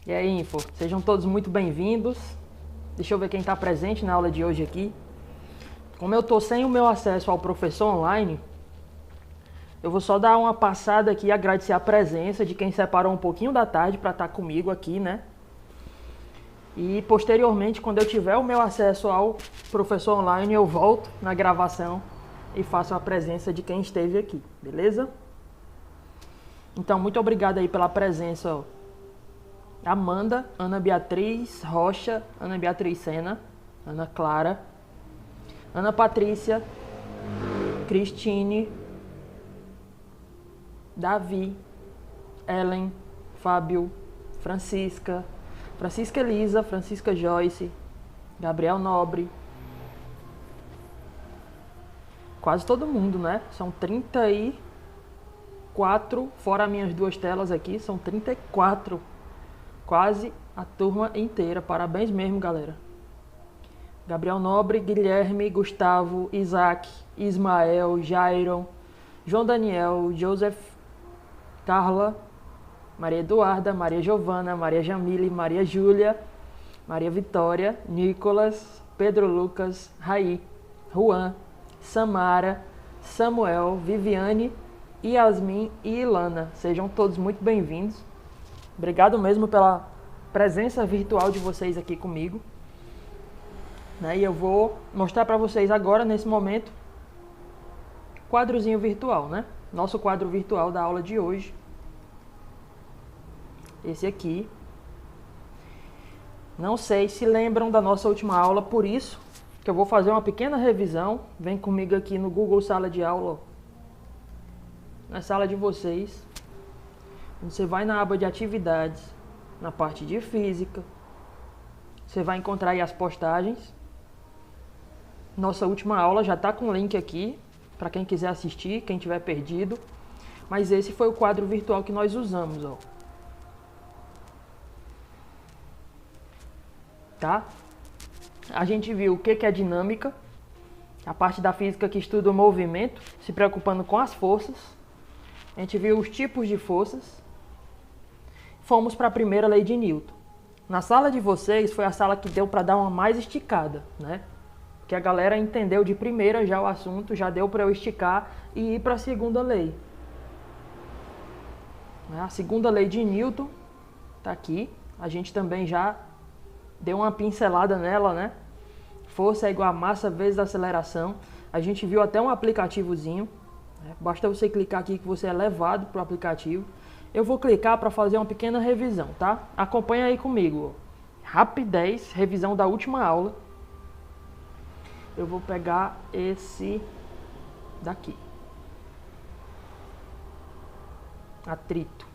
E aí, Info, sejam todos muito bem-vindos. Deixa eu ver quem está presente na aula de hoje aqui. Como eu estou sem o meu acesso ao professor online, eu vou só dar uma passada aqui e agradecer a presença de quem separou um pouquinho da tarde para estar comigo aqui, né? E posteriormente, quando eu tiver o meu acesso ao professor online, eu volto na gravação e faço a presença de quem esteve aqui, beleza? Então, muito obrigado aí pela presença, ó. Amanda, Ana Beatriz Rocha, Ana Beatriz Sena, Ana Clara, Ana Patrícia, Cristine, Davi, Ellen, Fábio, Francisca Elisa, Francisca Joyce, Gabriel Nobre. Quase todo mundo, né? São 34, fora minhas duas telas aqui, são 34. Quase a turma inteira. Parabéns mesmo, galera. Gabriel Nobre, Guilherme, Gustavo, Isaac, Ismael, Jairon, João Daniel, Joseph, Carla, Maria Eduarda, Maria Giovana, Maria Jamile, Maria Júlia, Maria Vitória, Nicolas, Pedro Lucas, Raí, Juan, Samara, Samuel, Viviane, Yasmin e Ilana. Sejam todos muito bem-vindos. Obrigado mesmo pela presença virtual de vocês aqui comigo. E eu vou mostrar para vocês agora, nesse momento, quadrozinho virtual, né? Nosso quadro virtual da aula de hoje. Esse aqui. Não sei se lembram da nossa última aula, por isso que eu vou fazer uma pequena revisão. Vem comigo aqui no Google Sala de Aula, na sala de vocês. Você vai na aba de atividades, na parte de física. Você vai encontrar aí as postagens. Nossa última aula já está com o link aqui, para quem quiser assistir, quem tiver perdido. Mas esse foi o quadro virtual que nós usamos, ó. Tá? A gente viu o que é dinâmica, a parte da física que estuda o movimento, se preocupando com as forças. A gente viu os tipos de forças. Fomos para a primeira lei de Newton. Na sala de vocês foi a sala que deu para dar uma mais esticada, né? Que a galera entendeu de primeira já o assunto, já deu para eu esticar e ir para a segunda lei. A segunda lei de Newton tá aqui. A gente também já deu uma pincelada nela, né? Força é igual a massa vezes a aceleração. A gente viu até um aplicativozinho. Basta você clicar aqui que você é levado para o aplicativo. Eu vou clicar para fazer uma pequena revisão, tá? Acompanha aí comigo. Rapidez, revisão da última aula. Eu vou pegar esse daqui. Atrito.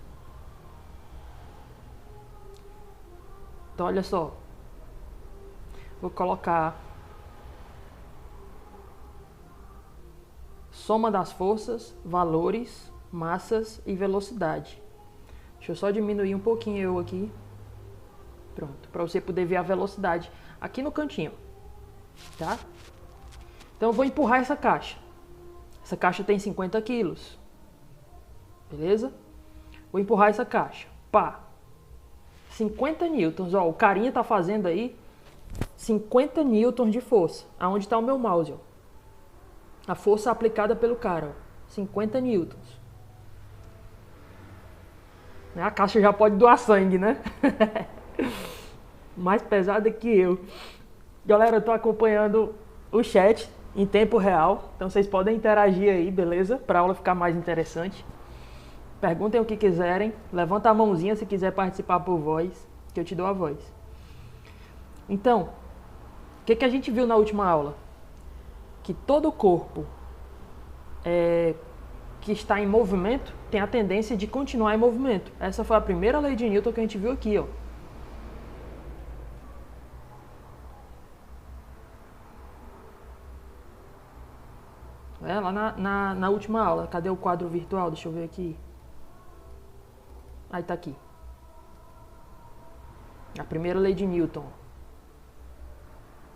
Então, olha só. Vou colocar soma das forças, valores, massas e velocidade. Deixa eu só diminuir um pouquinho eu aqui. Pronto, para você poder ver a velocidade aqui no cantinho, tá? Então eu vou empurrar essa caixa. Essa caixa tem 50 quilos. Beleza? Vou empurrar essa caixa. Pá! 50 newtons, ó, o carinha tá fazendo aí 50 newtons de força. Aonde está o meu mouse, ó? A força aplicada pelo cara, ó. 50 newtons. A caixa já pode doar sangue, né? Mais pesada que eu. Galera, eu tô acompanhando o chat em tempo real. Então vocês podem interagir aí, beleza? Para a aula ficar mais interessante. Perguntem o que quiserem. Levanta a mãozinha se quiser participar por voz, que eu te dou a voz. Então, o que a gente viu na última aula? Que todo corpo que está em movimento tem a tendência de continuar em movimento. Essa foi a primeira lei de Newton que a gente viu aqui, ó. Lá na última aula. Cadê o quadro virtual? Deixa eu ver aqui. Aí tá aqui. A primeira lei de Newton.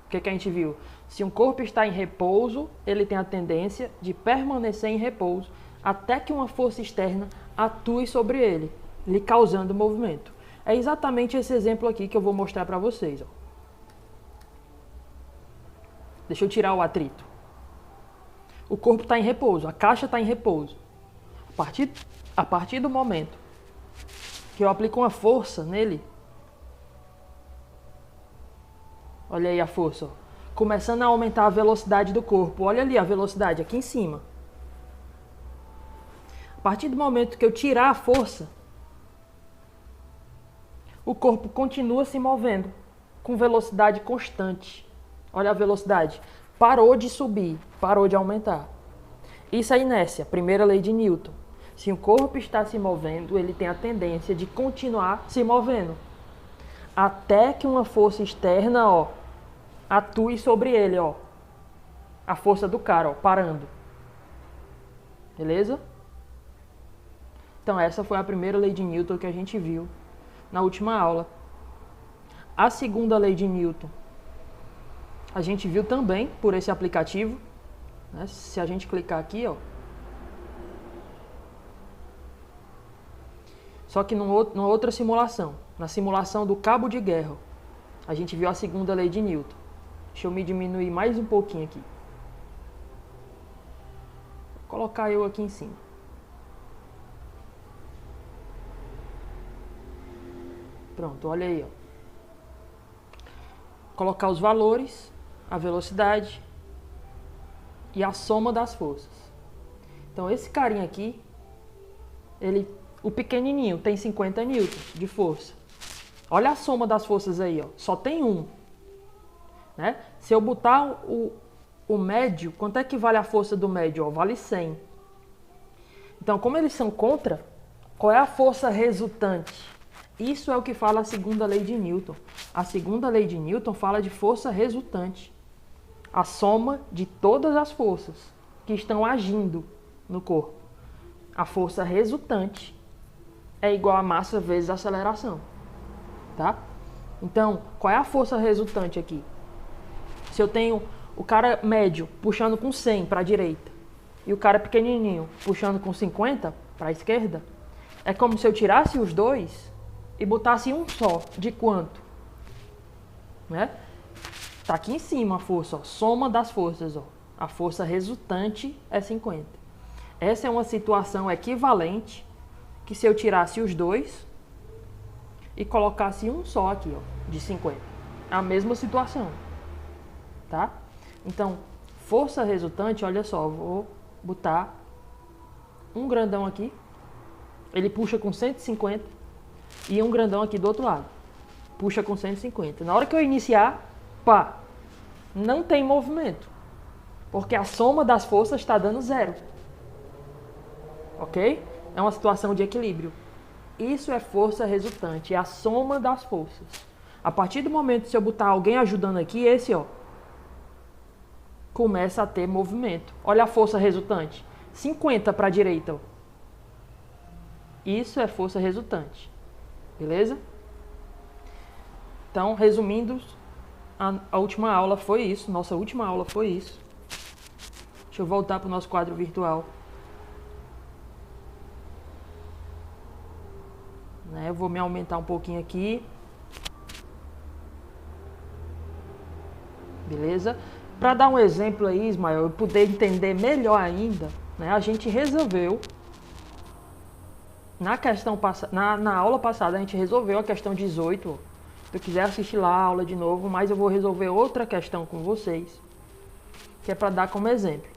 O que a gente viu? Se um corpo está em repouso, ele tem a tendência de permanecer em repouso até que uma força externa atue sobre ele, lhe causando movimento. É exatamente esse exemplo aqui que eu vou mostrar para vocês. Ó. Deixa eu tirar o atrito. O corpo está em repouso, a caixa está em repouso. A partir do momento que eu aplico uma força nele, olha aí a força, ó, começando a aumentar a velocidade do corpo. Olha ali a velocidade aqui em cima. A partir do momento que eu tirar a força, o corpo continua se movendo com velocidade constante. Olha a velocidade. Parou de subir, parou de aumentar. Isso é inércia, primeira lei de Newton. Se o corpo está se movendo, ele tem a tendência de continuar se movendo. Até que uma força externa, ó, atue sobre ele, ó. A força do cara, ó, parando. Beleza? Então essa foi a primeira lei de Newton que a gente viu na última aula. A segunda lei de Newton a gente viu também por esse aplicativo, né? Se a gente clicar aqui, ó, só que numa outra simulação, na simulação do cabo de guerra, a gente viu a segunda lei de Newton. Deixa eu me diminuir mais um pouquinho aqui. Vou colocar eu aqui em cima. Pronto, olha aí, ó. Colocar os valores, a velocidade e a soma das forças. Então esse carinha aqui, o pequenininho tem 50 newtons de força. Olha a soma das forças aí, ó. Só tem um, né? Se eu botar o médio, quanto é que vale a força do médio? Ó, vale 100. Então, como eles são contra, qual é a força resultante? Isso é o que fala a segunda lei de Newton. A segunda lei de Newton fala de força resultante. A soma de todas as forças que estão agindo no corpo. A força resultante é igual a massa vezes a aceleração. Tá? Então, qual é a força resultante aqui? Se eu tenho o cara médio puxando com 100 para a direita e o cara pequenininho puxando com 50 para a esquerda, é como se eu tirasse os dois e botasse um só. De quanto? Né? Tá aqui em cima a força, ó, soma das forças. Ó. A força resultante é 50. Essa é uma situação equivalente que se eu tirasse os dois e colocasse um só aqui, ó, de 50. É a mesma situação. Tá? Então, força resultante, olha só, vou botar um grandão aqui. Ele puxa com 150 e um grandão aqui do outro lado. Puxa com 150. Na hora que eu iniciar, pá, não tem movimento. Porque a soma das forças está dando 0. Ok? É uma situação de equilíbrio. Isso é força resultante, é a soma das forças. A partir do momento que se eu botar alguém ajudando aqui, esse, ó, começa a ter movimento. Olha a força resultante. 50 para a direita, ó. Isso é força resultante. Beleza? Então, resumindo, a última aula foi isso. Nossa última aula foi isso. Deixa eu voltar para o nosso quadro virtual. Né? Eu vou me aumentar um pouquinho aqui. Beleza? Para dar um exemplo aí, Ismael, eu poder entender melhor ainda, né? A gente resolveu, na aula passada, a gente resolveu a questão 18. Se eu quiser assistir lá a aula de novo, mas eu vou resolver outra questão com vocês, que é para dar como exemplo.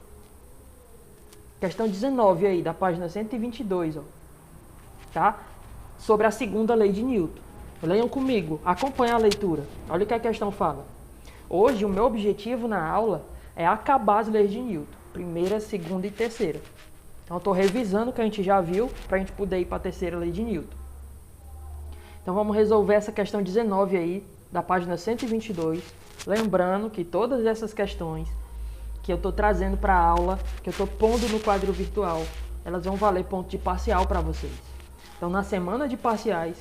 Questão 19 aí, da página 122, ó. Tá? Sobre a segunda lei de Newton. Leiam comigo, acompanhem a leitura. Olha o que a questão fala. Hoje, o meu objetivo na aula é acabar as leis de Newton. Primeira, segunda e terceira. Então, eu estou revisando o que a gente já viu para a gente poder ir para a terceira lei de Newton. Então, vamos resolver essa questão 19 aí, da página 122. Lembrando que todas essas questões que eu estou trazendo para a aula, que eu estou pondo no quadro virtual, elas vão valer ponto de parcial para vocês. Então, na semana de parciais,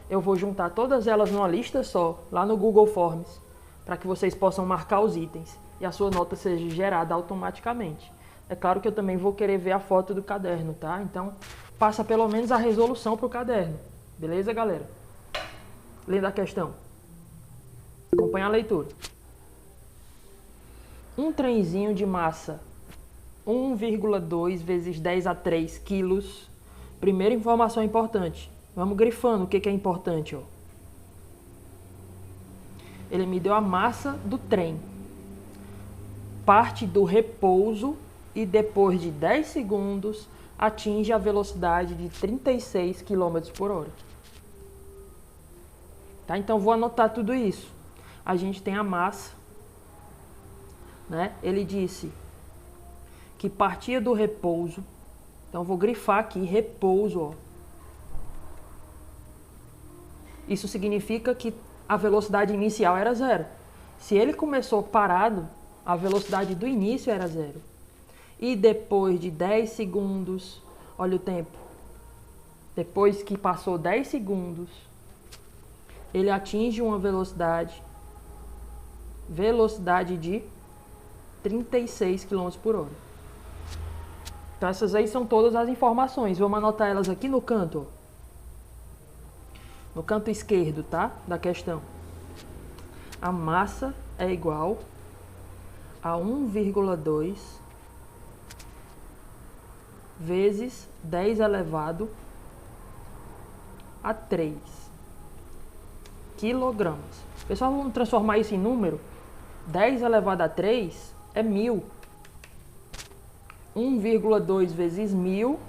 eu vou juntar todas elas numa lista só, lá no Google Forms, para que vocês possam marcar os itens e a sua nota seja gerada automaticamente. É claro que eu também vou querer ver a foto do caderno, tá? Então, passa pelo menos a resolução para o caderno. Beleza, galera? Lendo a questão. Acompanha a leitura. Um trenzinho de massa 1,2 vezes 10 a 3 quilos. Primeira informação importante. Vamos grifando o que é importante. Ó. Ele me deu a massa do trem. Parte do repouso e depois de 10 segundos atinge a velocidade de 36 km por hora. Tá? Então vou anotar tudo isso. A gente tem a massa, né? Ele disse que partia do repouso. Então vou grifar aqui repouso, ó. Isso significa que a velocidade inicial era 0. Se ele começou parado, a velocidade do início era 0. E depois de 10 segundos, olha o tempo. Depois que passou 10 segundos, ele atinge uma velocidade de 36 km por hora. Então essas aí são todas as informações. Vamos anotar elas aqui no canto. Ó. No canto esquerdo, tá? Da questão. A massa é igual a 1,2 vezes 10 elevado a 3 quilogramas. Pessoal, vamos transformar isso em número. 10 elevado a 3 é 1000. 1,2 vezes 1000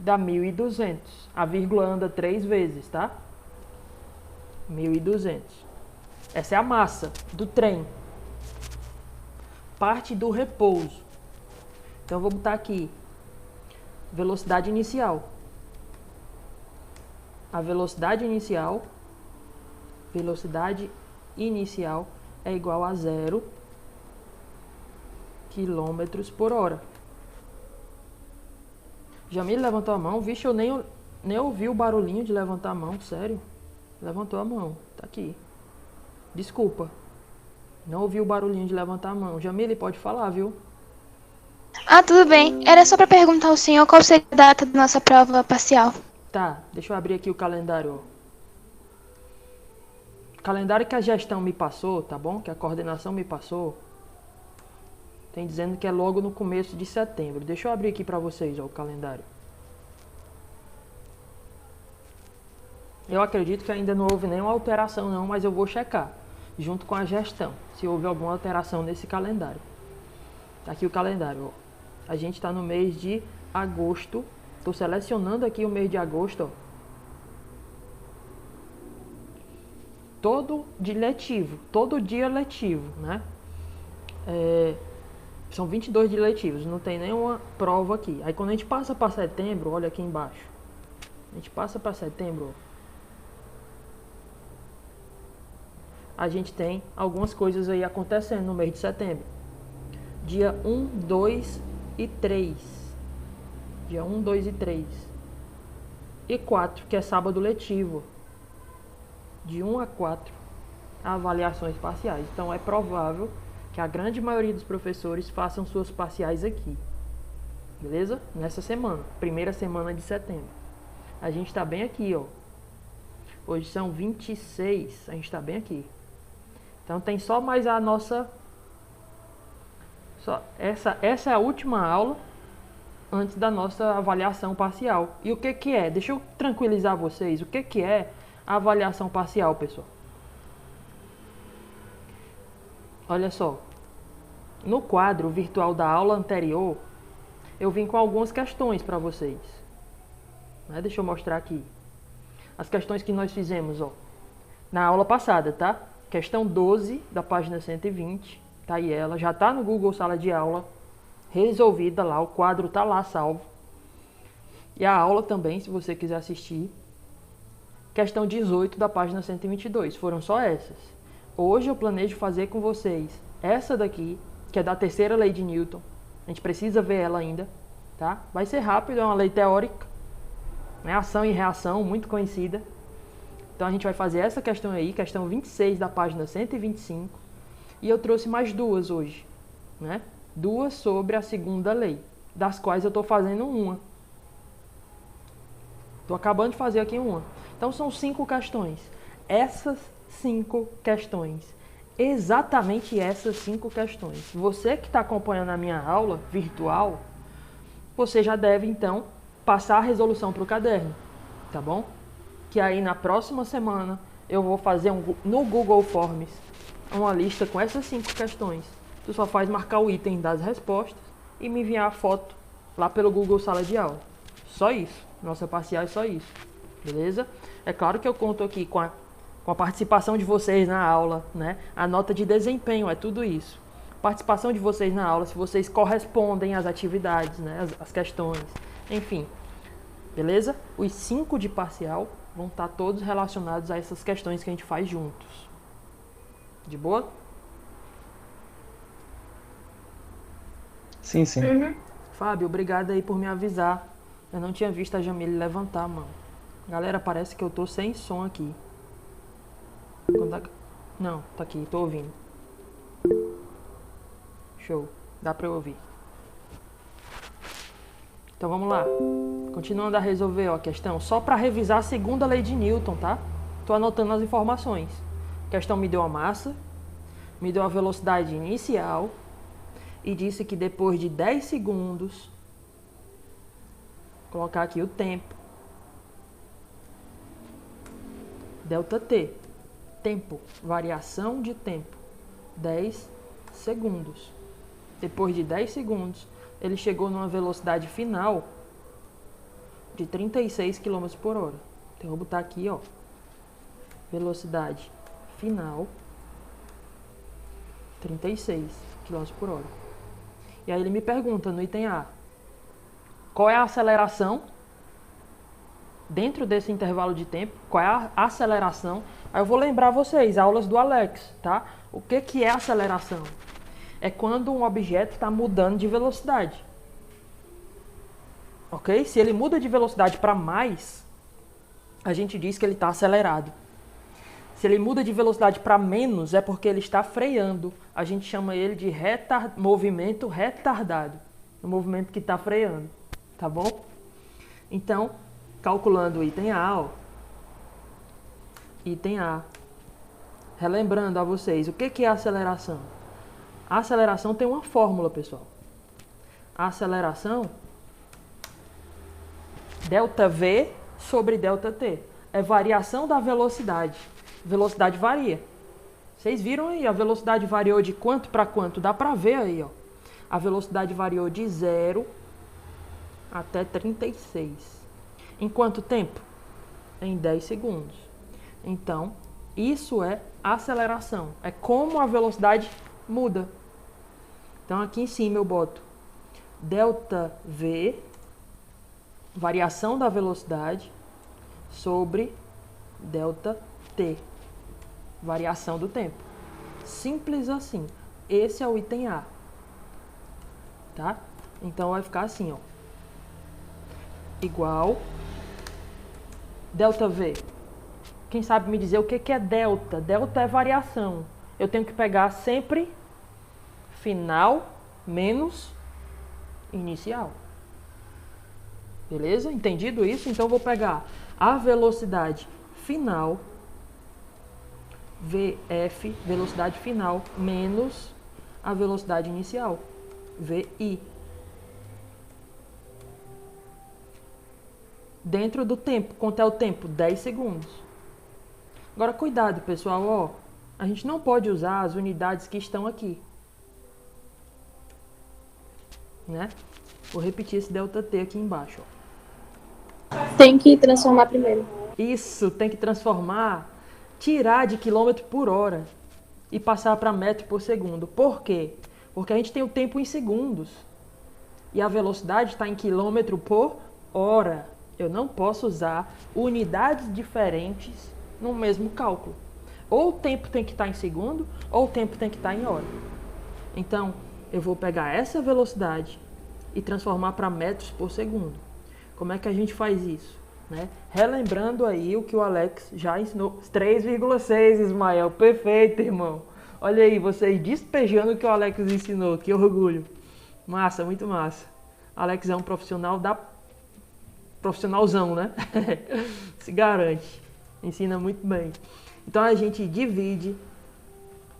dá 1.200. A vírgula anda 3 vezes, tá? 1.200. Essa é a massa do trem. Parte do repouso. Então, eu vou botar aqui. Velocidade inicial. A velocidade inicial é igual a 0 km por hora. Jamile levantou a mão. Vixe, eu nem ouvi o barulhinho de levantar a mão, sério. Levantou a mão, tá aqui. Desculpa. Não ouvi o barulhinho de levantar a mão. Jamile, pode falar, viu? Ah, tudo bem. Era só para perguntar ao senhor qual seria a data da nossa prova parcial. Tá, deixa eu abrir aqui o calendário. O calendário que a gestão me passou, tá bom? Que a coordenação me passou. Tem dizendo que é logo no começo de setembro. Deixa eu abrir aqui para vocês, ó, o calendário. Eu acredito que ainda não houve nenhuma alteração não, mas eu vou checar junto com a gestão se houve alguma alteração nesse calendário. Tá aqui o calendário, ó. A gente está no mês de agosto. Estou selecionando aqui o mês de agosto, ó. Todo dia letivo, né? São 22 dias letivos, não tem nenhuma prova aqui. Aí quando a gente passa para setembro, olha aqui embaixo. A gente passa para setembro, ó. A gente tem algumas coisas aí acontecendo no mês de setembro. Dia 1, 2 e 3. Dia 1, 2 e 3. E 4, que é sábado letivo. De 1 a 4, avaliações parciais. Então é provável que a grande maioria dos professores façam suas parciais aqui. Beleza? Nessa semana, primeira semana de setembro. A gente está bem aqui, ó. Hoje são 26, a gente está bem aqui. Então tem só mais a nossa... Essa é a última aula antes da nossa avaliação parcial. E o que é? Deixa eu tranquilizar vocês. O que é a avaliação parcial, pessoal? Olha só. No quadro virtual da aula anterior, eu vim com algumas questões para vocês. Deixa eu mostrar aqui. As questões que nós fizemos, ó, na aula passada, tá? Questão 12 da página 120. Tá aí ela. Já tá no Google Sala de Aula. Resolvida lá. O quadro tá lá salvo. E a aula também, se você quiser assistir. Questão 18 da página 122. Foram só essas. Hoje eu planejo fazer com vocês essa daqui, que é da terceira lei de Newton. A gente precisa ver ela ainda, tá? Vai ser rápido, é uma lei teórica, né? Ação e reação, muito conhecida. Então a gente vai fazer essa questão aí, questão 26 da página 125. E eu trouxe mais duas hoje, né? Duas sobre a segunda lei, das quais eu estou fazendo uma. Estou acabando de fazer aqui uma. Então são 5 questões. essas 5 questões. Exatamente essas 5 questões. Você que está acompanhando a minha aula virtual, você já deve, então, passar a resolução para o caderno, tá bom? Que aí na próxima semana eu vou fazer no Google Forms uma lista com essas 5 questões. Tu só faz marcar o item das respostas e me enviar a foto lá pelo Google Sala de Aula. Só isso. Nossa parcial é só isso. Beleza? É claro que eu conto aqui com a participação de vocês na aula, né? A nota de desempenho é tudo isso. Participação de vocês na aula, se vocês correspondem às atividades, né? As questões, enfim. Beleza? Os 5 de parcial vão estar todos relacionados a essas questões que a gente faz juntos. De boa? Sim, sim. Fábio, obrigado aí por me avisar. Eu não tinha visto a Jamile levantar, mano. Galera, parece que eu tô sem som aqui. Não, tá aqui, tô ouvindo. Show, dá pra eu ouvir. Então vamos lá. Continuando a resolver ó, a questão, só para revisar a segunda lei de Newton, tá? Tô anotando as informações. A questão me deu a massa, me deu a velocidade inicial e disse que depois de 10 segundos, vou colocar aqui o tempo, ΔT, tempo, variação de tempo, 10 segundos. Depois de 10 segundos, ele chegou numa velocidade final de 36 km por hora. Então, eu vou botar aqui, ó, velocidade final, 36 km por hora. E aí ele me pergunta no item A, qual é a aceleração dentro desse intervalo de tempo? Qual é a aceleração? Aí eu vou lembrar vocês, aulas do Alex, tá? O que é aceleração? É quando um objeto está mudando de velocidade. Ok? Se ele muda de velocidade para mais, a gente diz que ele está acelerado. Se ele muda de velocidade para menos, é porque ele está freando. A gente chama ele de movimento retardado. É um movimento que está freando. Tá bom? Então, calculando o item A, ó. Item A. Relembrando a vocês, o que é aceleração? A aceleração tem uma fórmula, pessoal. A aceleração, ΔV sobre ΔT. É variação da velocidade. Velocidade varia. Vocês viram aí, a velocidade variou de quanto para quanto? Dá para ver aí, ó. A velocidade variou de 0 até 36. Em quanto tempo? Em 10 segundos. Então, isso é aceleração. É como a velocidade muda. Então, aqui em cima eu boto ΔV, variação da velocidade, sobre ΔT, variação do tempo. Simples assim. Esse é o item A. Tá? Então, vai ficar assim, ó. Igual ΔV. Quem sabe me dizer o que é delta? Delta é variação. Eu tenho que pegar sempre final menos inicial. Beleza? Entendido isso? Então, eu vou pegar a velocidade final, VF, velocidade final, menos a velocidade inicial, VI. Dentro do tempo, quanto é o tempo? 10 segundos. Agora, cuidado, pessoal, ó. A gente não pode usar as unidades que estão aqui. Né? Vou repetir esse ΔT aqui embaixo, ó. Tem que transformar primeiro. Isso, tem que transformar, tirar de quilômetro por hora e passar para metro por segundo. Por quê? Porque a gente tem o tempo em segundos e a velocidade está em quilômetro por hora. Eu não posso usar unidades diferentes no mesmo cálculo. Ou o tempo tem que estar em segundo, ou o tempo tem que estar em hora. Então, eu vou pegar essa velocidade e transformar para metros por segundo. Como é que a gente faz isso? Né? Relembrando aí o que o Alex já ensinou. 3,6, Ismael. Perfeito, irmão. Olha aí, vocês despejando o que o Alex ensinou. Que orgulho. Massa, muito massa. Alex é um profissionalzão, né? Se garante. Ensina muito bem. Então a gente divide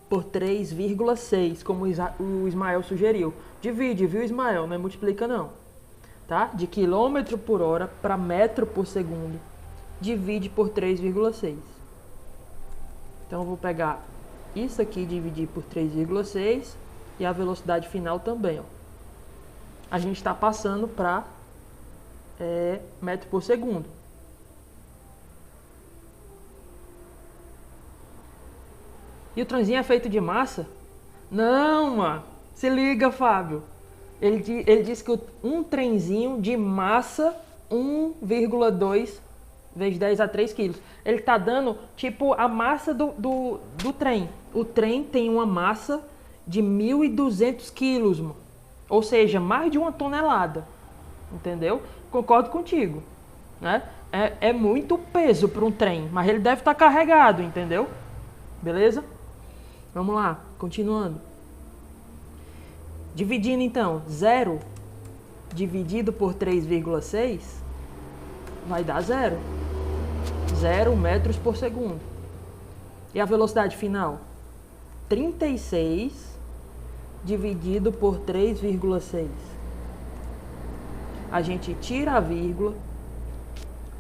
por 3,6, como o Ismael sugeriu. Divide, viu, Ismael? Não é multiplica, não. Tá? De quilômetro por hora para metro por segundo. Divide por 3,6. Então eu vou pegar isso aqui e dividir por 3,6 e a velocidade final também. Ó. A gente está passando para metro por segundo. E o trenzinho é feito de massa? Não, mano. Se liga, Fábio. Ele disse que um trenzinho de massa 1,2 vezes 10 a 3 quilos. Ele tá dando, tipo, a massa do trem. O trem tem uma massa de 1.200 quilos, mano. Ou seja, mais de 1 tonelada. Entendeu? Concordo contigo. Né? É muito peso para um trem, mas ele deve estar carregado, entendeu? Beleza? Vamos lá, continuando. Dividindo então, 0 dividido por 3,6 vai dar 0. 0 metros por segundo. E a velocidade final? 36 dividido por 3,6. A gente tira a vírgula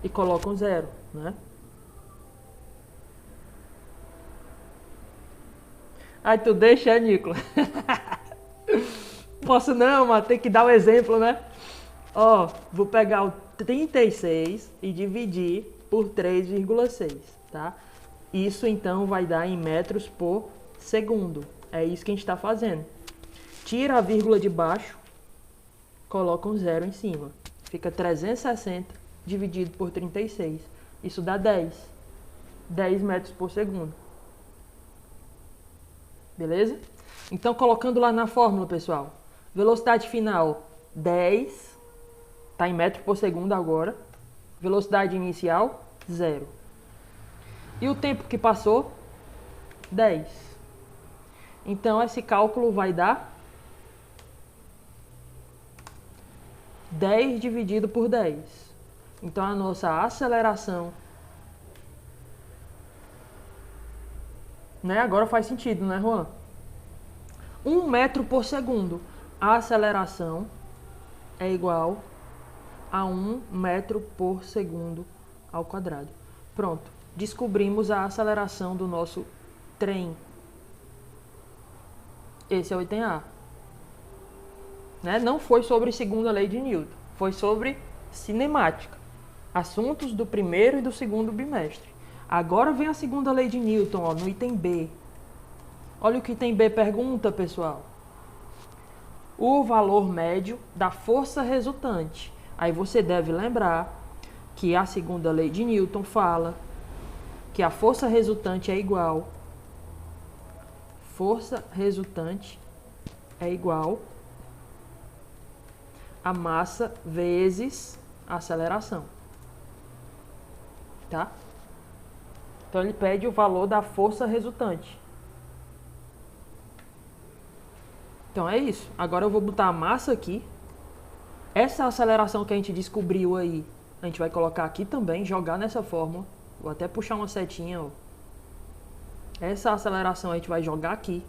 e coloca um 0, né? Aí tu deixa, Nicolas. Posso não, mas tem que dar o exemplo, né? Ó, vou pegar o 36 e dividir por 3,6, tá? Isso então vai dar em metros por segundo. É isso que a gente está fazendo. Tira a vírgula de baixo, coloca um 0 em cima. Fica 360 dividido por 36. Isso dá 10. 10 metros por segundo. Beleza? Então, colocando lá na fórmula, pessoal. Velocidade final, 10. Está em metro por segundo agora. Velocidade inicial, 0. E o tempo que passou? 10. Então, esse cálculo vai dar 10 dividido por 10. Então, a nossa aceleração... Né? Agora faz sentido, né, Juan? 1 metro por segundo. A aceleração é igual a 1 metro por segundo ao quadrado. Pronto. Descobrimos a aceleração do nosso trem. Esse é o item A. Né? Não foi sobre segunda lei de Newton. Foi sobre cinemática. Assuntos do primeiro e do segundo bimestre. Agora vem a segunda lei de Newton, ó, no item B. Olha o que o item B pergunta, pessoal. O valor médio da força resultante. Aí você deve lembrar que a segunda lei de Newton fala que a força resultante é igual. Força resultante é igual a massa vezes a aceleração. Tá? Então ele pede o valor da força resultante. Então é isso. Agora eu vou botar a massa aqui. Essa aceleração que a gente descobriu aí, a gente vai colocar aqui também, jogar nessa fórmula. Vou até puxar uma setinha, ó. Essa aceleração a gente vai jogar aqui.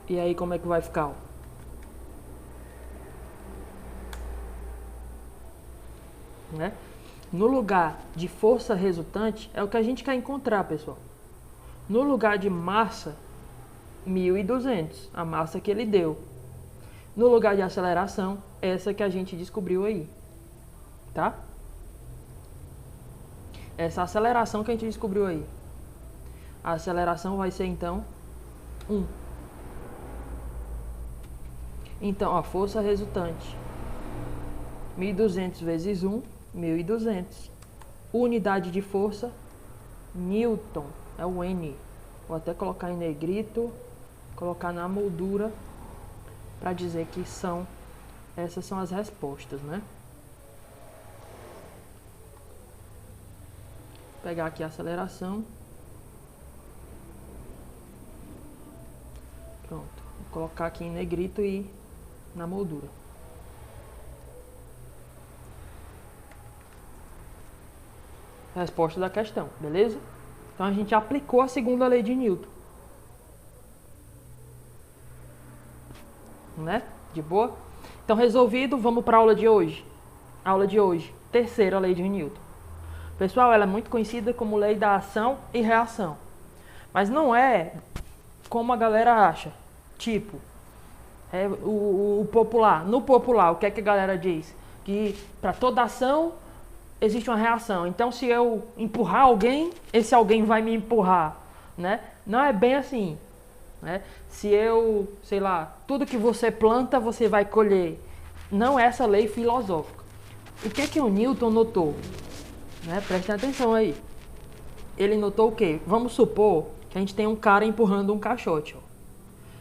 E aí como é que vai ficar, ó? Né? No lugar de força resultante, é o que a gente quer encontrar, pessoal. No lugar de massa, 1.200, a massa que ele deu. No lugar de aceleração, essa que a gente descobriu aí. Tá? Essa aceleração que a gente descobriu aí. A aceleração vai ser, então, 1. Então, a força resultante. 1.200 vezes 1, 1.200. Unidade de força, Newton. É o N. Vou até colocar em negrito, colocar na moldura, para dizer que essas são as respostas, né? Vou pegar aqui a aceleração. Pronto. Vou colocar aqui em negrito e na moldura. resposta da questão, beleza? Então a gente aplicou a segunda lei de Newton. Né? De boa? Então resolvido, vamos para a aula de hoje. Aula de hoje, terceira lei de Newton. Pessoal, ela é muito conhecida como lei da ação e reação. Mas não é como a galera acha. Tipo, o popular. No popular, o que é que a galera diz? Que para toda ação existe uma reação. Então, se eu empurrar alguém, esse alguém vai me empurrar, né? Não é bem assim, né? Se eu, sei lá, tudo que você planta, você vai colher. Não é essa lei filosófica. O que é que o Newton notou? Né? Prestem atenção aí. Ele notou o quê? Vamos supor que a gente tem um cara empurrando um caixote, ó,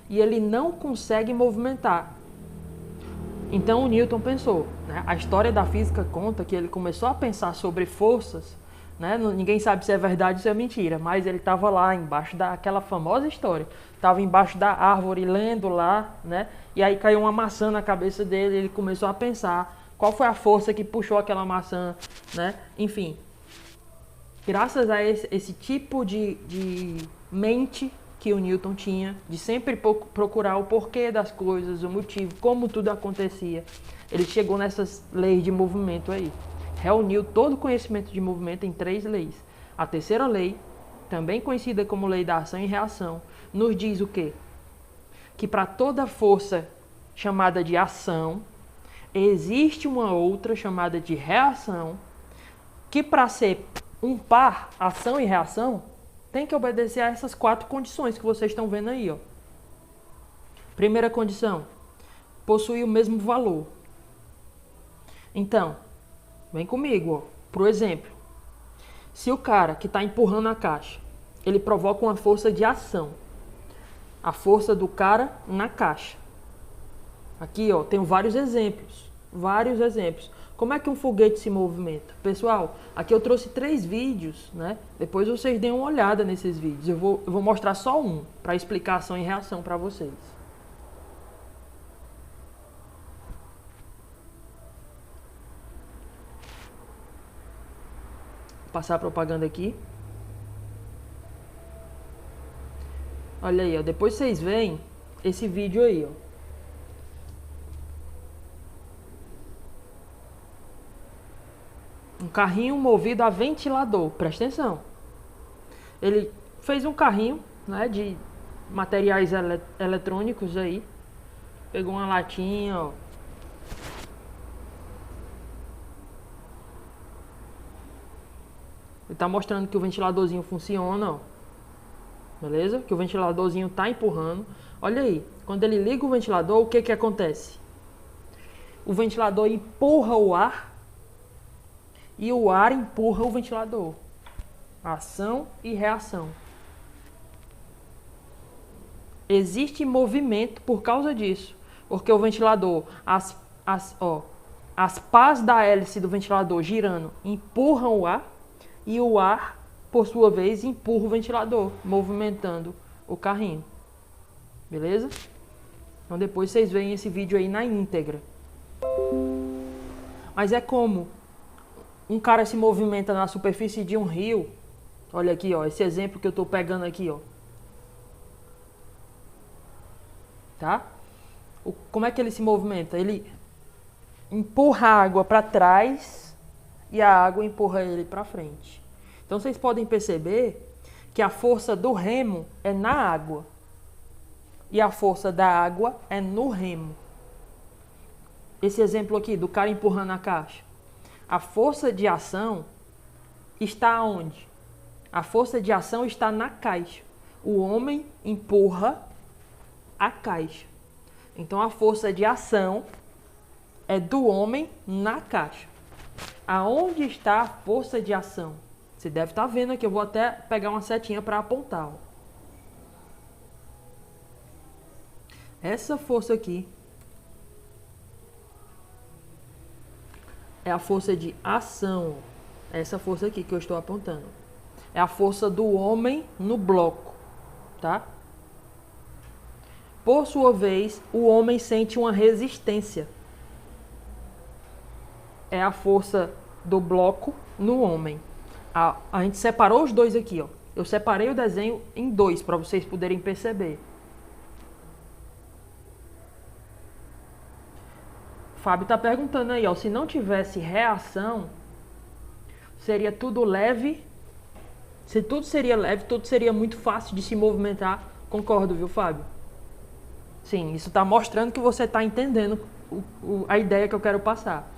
e ele não consegue movimentar. Então o Newton pensou, né? A história da física conta que ele começou a pensar sobre forças, né? Ninguém sabe se é verdade ou se é mentira, mas ele estava lá embaixo daquela famosa história, estava embaixo da árvore lendo lá, né? E aí caiu uma maçã na cabeça dele, ele começou a pensar qual foi a força que puxou aquela maçã, né? Enfim, graças a esse tipo de mente que o Newton tinha, de sempre procurar o porquê das coisas, o motivo, como tudo acontecia, ele chegou nessas leis de movimento aí. Reuniu todo o conhecimento de movimento em 3 leis. A terceira lei, também conhecida como lei da ação e reação, nos diz o quê? Que para toda força chamada de ação, existe uma outra chamada de reação, que para ser um par, ação e reação, tem que obedecer a essas 4 condições que vocês estão vendo aí, ó. Primeira condição, possui o mesmo valor. Então, vem comigo, ó. Por exemplo, se o cara que está empurrando a caixa, ele provoca uma força de ação, a força do cara na caixa. Aqui, ó, tenho vários exemplos. Vários exemplos. Como é que um foguete se movimenta? Pessoal, aqui eu trouxe 3 vídeos, né? Depois vocês deem uma olhada nesses vídeos. Eu vou mostrar só um, para explicar ação e reação para vocês. Vou passar a propaganda aqui. Olha aí, ó. Depois vocês veem esse vídeo aí, ó. Um carrinho movido a ventilador, presta atenção. Ele fez um carrinho, né, de materiais eletrônicos aí. Pegou uma latinha, ó. Ele tá mostrando que o ventiladorzinho funciona, ó. Beleza? Que o ventiladorzinho tá empurrando. Olha aí, quando ele liga o ventilador, o que que acontece? O ventilador empurra o ar e o ar empurra o ventilador. Ação e reação. Existe movimento por causa disso. Porque o ventilador, as pás da hélice do ventilador girando empurram o ar. E o ar, por sua vez, empurra o ventilador, movimentando o carrinho. Beleza? Então depois vocês veem esse vídeo aí na íntegra. Mas é como um cara se movimenta na superfície de um rio. Olha aqui, ó, esse exemplo que eu estou pegando aqui, ó. Tá? Como é que ele se movimenta? Ele empurra a água para trás e a água empurra ele para frente. Então vocês podem perceber que a força do remo é na água e a força da água é no remo. Esse exemplo aqui do cara empurrando a caixa. A força de ação está onde? A força de ação está na caixa. O homem empurra a caixa. Então a força de ação é do homem na caixa. Aonde está a força de ação? Você deve estar vendo aqui. Eu vou até pegar uma setinha para apontar. Ó. Essa força aqui é a força de ação. Essa força aqui que eu estou apontando. É a força do homem no bloco, tá? Por sua vez, o homem sente uma resistência. É a força do bloco no homem. A gente separou os dois aqui, ó. Eu separei o desenho em dois para vocês poderem perceber. Fábio tá perguntando aí, ó, se não tivesse reação, seria tudo leve. Se tudo seria leve, tudo seria muito fácil de se movimentar. Concordo, viu, Fábio? Sim, isso tá mostrando que você tá entendendo a ideia que eu quero passar.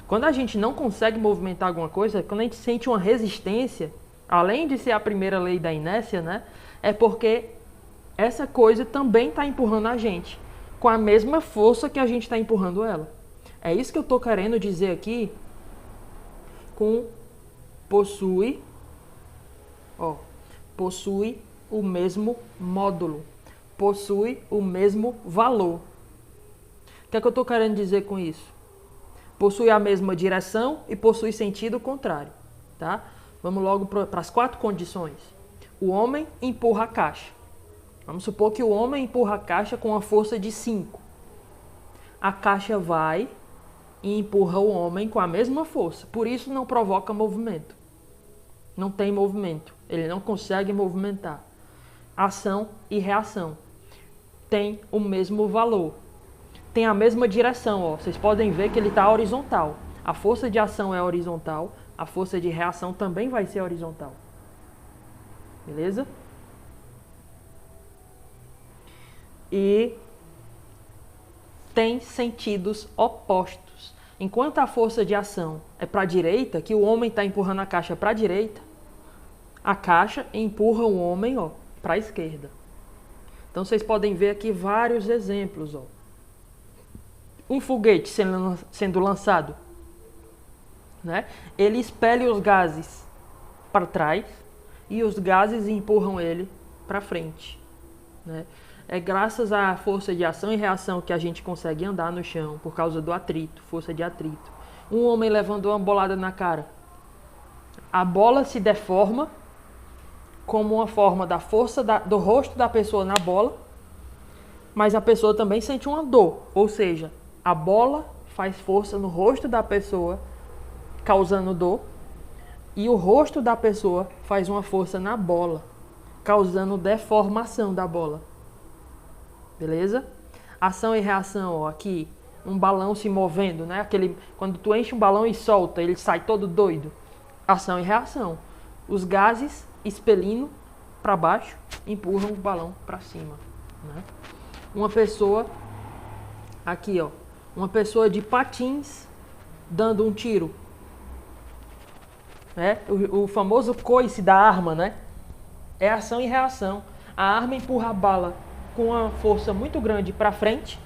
Quando a gente não consegue movimentar alguma coisa, quando a gente sente uma resistência, além de ser a primeira lei da inércia, né? É porque essa coisa também está empurrando a gente, com a mesma força que a gente está empurrando ela. É isso que eu estou querendo dizer aqui com possui o mesmo módulo, possui o mesmo valor. O que é que eu estou querendo dizer com isso? Possui a mesma direção e possui sentido contrário, tá? Vamos logo para as 4 condições. O homem empurra a caixa. Vamos supor que o homem empurra a caixa com a força de 5. A caixa vai e empurra o homem com a mesma força. Por isso não provoca movimento. Não tem movimento. Ele não consegue movimentar. Ação e reação tem o mesmo valor. Tem a mesma direção, ó. Vocês podem ver que ele está horizontal. A força de ação é horizontal, a força de reação também vai ser horizontal. Beleza? E tem sentidos opostos. Enquanto a força de ação é para a direita, que o homem está empurrando a caixa para a direita, a caixa empurra o homem, ó, para a esquerda. Então vocês podem ver aqui vários exemplos, ó. Um foguete sendo lançado, né? Ele expele os gases para trás e os gases empurram ele para frente, né? É graças à força de ação e reação que a gente consegue andar no chão por causa do atrito, força de atrito. Um homem levando uma bolada na cara, a bola se deforma como uma forma da força do rosto da pessoa na bola, mas a pessoa também sente uma dor, ou seja, a bola faz força no rosto da pessoa, causando dor, e o rosto da pessoa faz uma força na bola, causando deformação da bola. Beleza? Ação e reação, ó, aqui, um balão se movendo, né? Quando tu enche um balão e solta, ele sai todo doido. Ação e reação. Os gases expelindo para baixo, empurram o balão para cima, né? Uma pessoa, aqui, ó, uma pessoa de patins dando um tiro, né? O famoso coice da arma, né? É ação e reação. A arma empurra a bala com uma força muito grande para frente,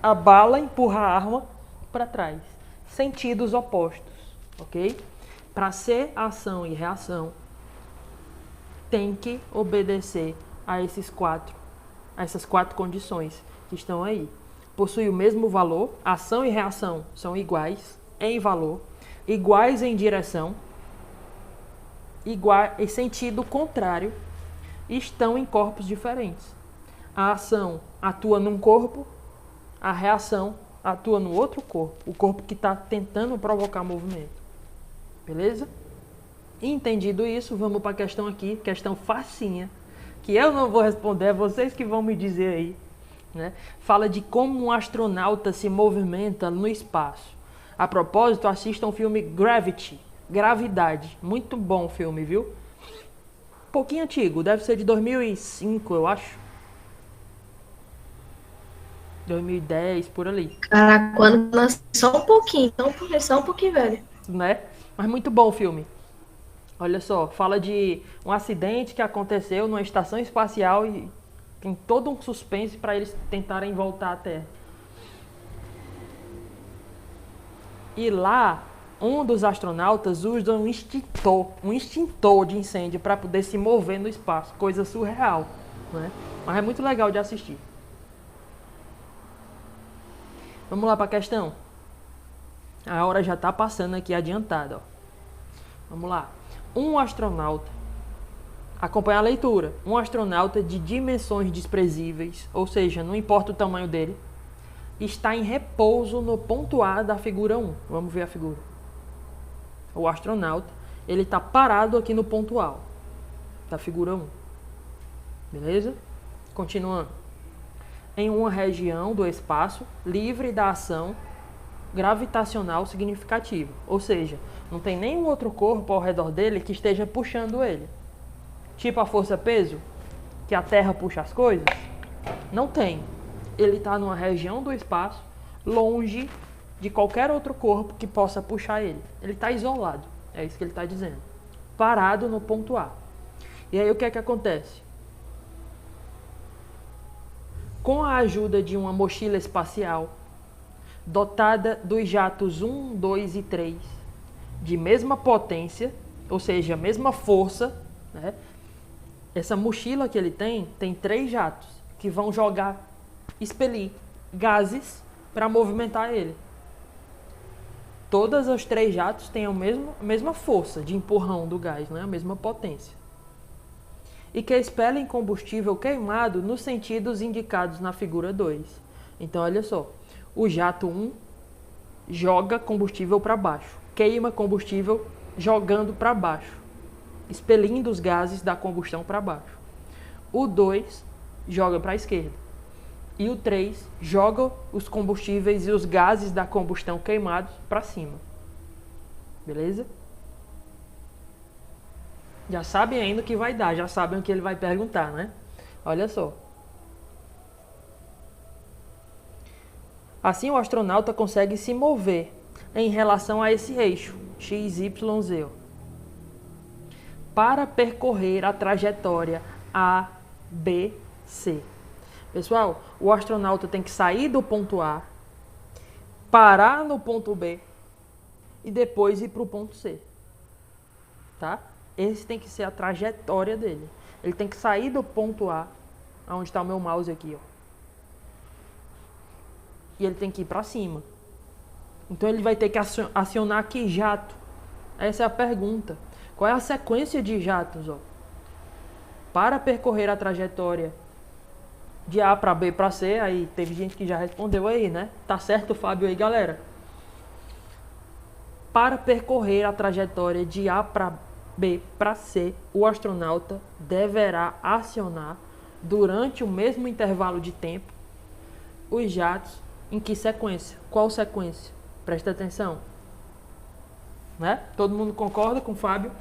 a bala empurra a arma para trás. Sentidos opostos, ok? Para ser ação e reação, tem que obedecer a essas quatro condições que estão aí. Possui o mesmo valor, ação e reação são iguais em valor, iguais em direção, igual em sentido contrário, e estão em corpos diferentes. A ação atua num corpo, a reação atua no outro corpo, o corpo que está tentando provocar movimento. Beleza? Entendido isso, vamos para a questão aqui, questão facinha, que eu não vou responder, é vocês que vão me dizer aí, né? Fala de como um astronauta se movimenta no espaço. A propósito, assistam o filme Gravity, Gravidade, muito bom o filme, viu? Um pouquinho antigo, deve ser de 2005, eu acho. 2010, por ali. Caraca, quando lançou só um pouquinho, só um pouquinho, velho. Né? Mas muito bom o filme. Olha só, fala de um acidente que aconteceu numa estação espacial e tem todo um suspense para eles tentarem voltar à Terra. E lá, um dos astronautas usa um extintor de incêndio para poder se mover no espaço. Coisa surreal, né? Mas é muito legal de assistir. Vamos lá para a questão. A hora já está passando aqui adiantada, ó. Vamos lá. Um astronauta, acompanha a leitura. Um astronauta de dimensões desprezíveis, ou seja, não importa o tamanho dele, está em repouso no ponto A da figura 1. Vamos ver a figura. O astronauta Ele está parado aqui no ponto A, da figura 1. Beleza? Continuando. Em uma região do espaço livre da ação gravitacional significativa. Ou seja, não tem nenhum outro corpo ao redor dele que esteja puxando ele. Tipo a força-peso, que a Terra puxa as coisas. Não tem. Ele está numa região do espaço longe de qualquer outro corpo que possa puxar ele. Ele está isolado. É isso que ele está dizendo. Parado no ponto A. E aí o que é que acontece? Com a ajuda de uma mochila espacial dotada dos jatos 1, 2 e 3 de mesma potência, ou seja, mesma força, né? Essa mochila que ele tem 3 jatos que vão expelir gases para movimentar ele. Todos os 3 jatos têm a mesma força de empurrão do gás, né? A mesma potência. E que expelem combustível queimado nos sentidos indicados na figura 2. Então, olha só. O jato 1 joga combustível para baixo. Queima combustível jogando para baixo. Expelindo os gases da combustão para baixo. O 2 joga para a esquerda. E o 3 joga os combustíveis e os gases da combustão queimados para cima. Beleza? Já sabem ainda o que vai dar, já sabem o que ele vai perguntar, né? Olha só. Assim, o astronauta consegue se mover em relação a esse eixo, x, y, z, para percorrer a trajetória A, B, C. Pessoal, o astronauta tem que sair do ponto A, parar no ponto B e depois ir para o ponto C. Tá? Esse tem que ser a trajetória dele. Ele tem que sair do ponto A, onde está o meu mouse aqui, ó. E ele tem que ir para cima. Então ele vai ter que acionar que jato? Essa é a pergunta. Qual é a sequência de jatos, ó? Para percorrer a trajetória de A para B para C, aí teve gente que já respondeu aí, né? Tá certo, Fábio aí, galera? Para percorrer a trajetória de A para B para C, o astronauta deverá acionar, durante o mesmo intervalo de tempo, os jatos. Em que sequência? Qual sequência? Presta atenção. Né? Todo mundo concorda com o Fábio?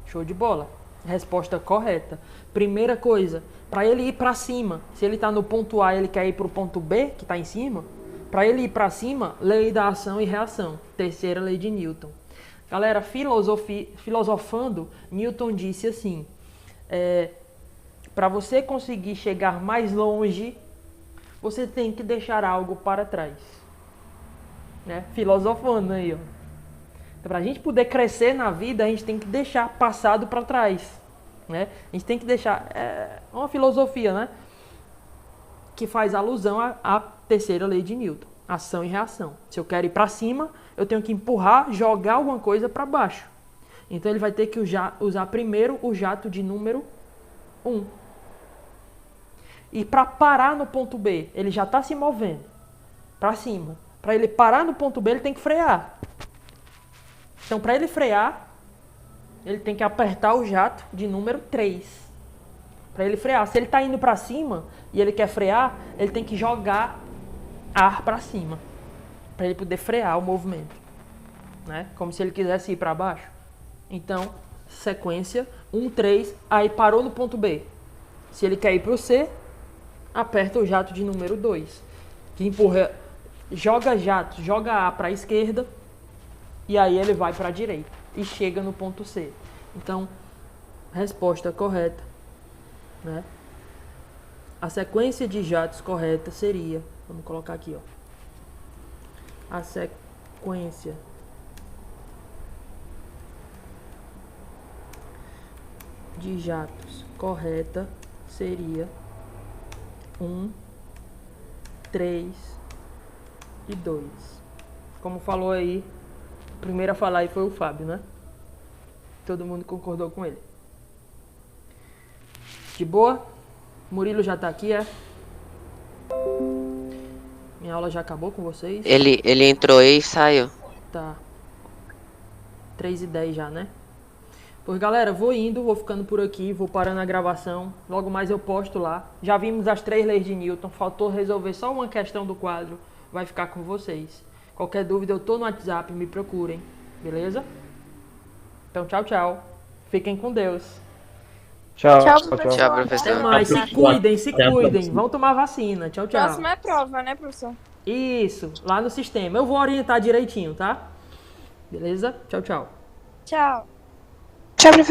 Show de bola. Resposta correta. Primeira coisa, para ele ir para cima, se ele está no ponto A, ele quer ir para o ponto B, que está em cima, para ele ir para cima, lei da ação e reação. Terceira lei de Newton. Galera, filosofando, Newton disse assim, para você conseguir chegar mais longe, você tem que deixar algo para trás. Né? Filosofando aí, ó. Para a gente poder crescer na vida, a gente tem que deixar passado para trás. Né? A gente tem que deixar... É uma filosofia, né? Que faz alusão à terceira lei de Newton. Ação e reação. Se eu quero ir para cima, eu tenho que empurrar, jogar alguma coisa para baixo. Então ele vai ter que usar primeiro o jato de número 1. E para parar no ponto B, ele já está se movendo para cima. Para ele parar no ponto B, ele tem que frear. Então, para ele frear, ele tem que apertar o jato de número 3. Para ele frear. Se ele está indo para cima e ele quer frear, ele tem que jogar ar para cima. Para ele poder frear o movimento. Né? Como se ele quisesse ir para baixo. Então, sequência 1, 3, aí parou no ponto B. Se ele quer ir para o C, aperta o jato de número 2, que empurra, joga jato, joga A para a esquerda, e aí ele vai para a direita e chega no ponto C. Então, resposta correta, né? A sequência de jatos correta seria, vamos colocar aqui, ó. A sequência de jatos correta seria 1, 3 e 2. Como falou aí, o primeiro a falar aí foi o Fábio, né? Todo mundo concordou com ele. De boa? Murilo já tá aqui, é? Minha aula já acabou com vocês? Ele entrou aí e saiu. Tá. 3h10 já, né? Pois, galera, vou indo, vou ficando por aqui, vou parando a gravação. Logo mais eu posto lá. Já vimos as 3 leis de Newton, faltou resolver só uma questão do quadro. Vai ficar com vocês. Qualquer dúvida, eu tô no WhatsApp, me procurem. Beleza? Então, tchau, tchau. Fiquem com Deus. Tchau, Tchau, tchau. professor. Tchau, Até professor. mais. Se cuidem, se Até a cuidem. próxima. Vão tomar vacina. Tchau, tchau. Próxima é prova, né, professor? Isso, lá no sistema. Eu vou orientar direitinho, tá? Beleza? Tchau, tchau. Tchau. Tchau, professor.